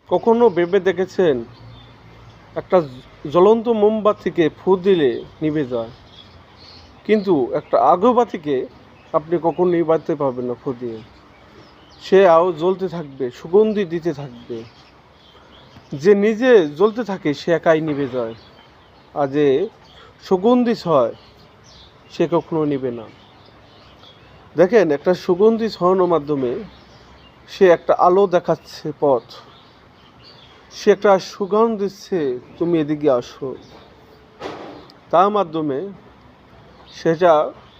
কখনো ভেবে দেখেছেন একটা জ্বলন্ত মোমবাতিকে ফু দিলে নিভে যায়, কিন্তু একটা আগরবাতিকে আপনি কখনো নিভাতে পারবেন না ফু দিয়ে। সে আরও জ্বলতে থাকবে, সুগন্ধি দিতে থাকবে। যে নিজে জ্বলতে থাকে সে একাই নিভে যায়, আর যে সুগন্ধি ছয় সে কখনো নিবে না। দেখেন, একটা সুগন্ধি ছড়ানোর মাধ্যমে সে একটা আলো দেখাচ্ছে পথ, সে একটা সুগন্ধ দিচ্ছে তুমি এদিকে আসো। তার মাধ্যমে সেটা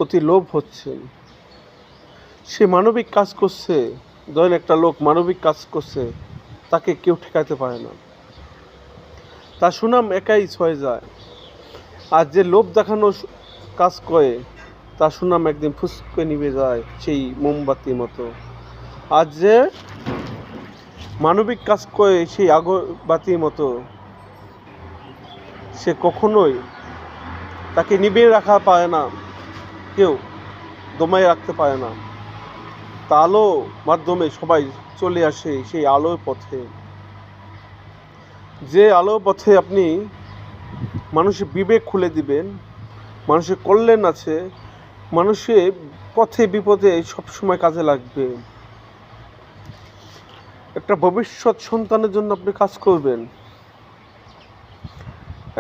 অতি লোভ হচ্ছে, সে মানবিক কাজ করছে। ধরেন একটা লোক মানবিক কাজ করছে, তাকে কেউ ঠেকাতে পারে না, তার সুনাম একাই ছয়ে যায়। আর যে লোভ দেখানো কাজ করে তার সুনাম একদিন ফুসকে নিভে যায় সেই মোমবাতির মতো। আর যে মানবিক কাজ করে সেই আগরবাতির মতো, সে কখনোই তাকে নিভিয়ে রাখা পারে না, কেউ দমায় রাখতে পারে না। তা আলো মাধ্যমে সবাই চলে আসে সেই আলোর পথে। যে আলোর পথে আপনি মানুষের বিবেক খুলে দিবেন, মানুষের কল্যাণ আছে, মানুষের পথে বিপদে সবসময় কাজে লাগবে। একটা ভবিষ্যৎ সন্তানের জন্য আপনি কাজ করবেন,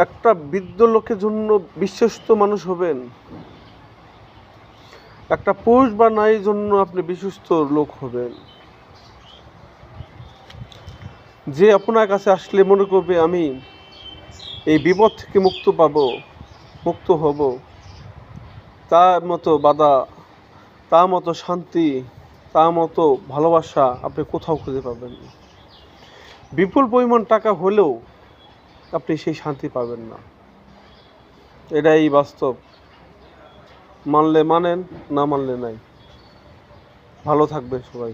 একটা বৃদ্ধ লোকের জন্য বিশ্বস্ত মানুষ হবেন, একটা পুরুষ বা নারীর জন্য আপনি বিশ্বস্ত লোক হবেন। যে আপনার কাছে আসলে মনে করবে আমি এই বিপদ থেকে মুক্ত হব, তার মতো বাধা, তার মতো শান্তি, তার মতো ভালোবাসা আপনি কোথাও খুঁজে পাবেন না। বিপুল পরিমাণ টাকা হলেও আপনি সেই শান্তি পাবেন না। এটাই বাস্তব। মানলে মানেন, না মানলে নাই। ভালো থাকবেন সবাই।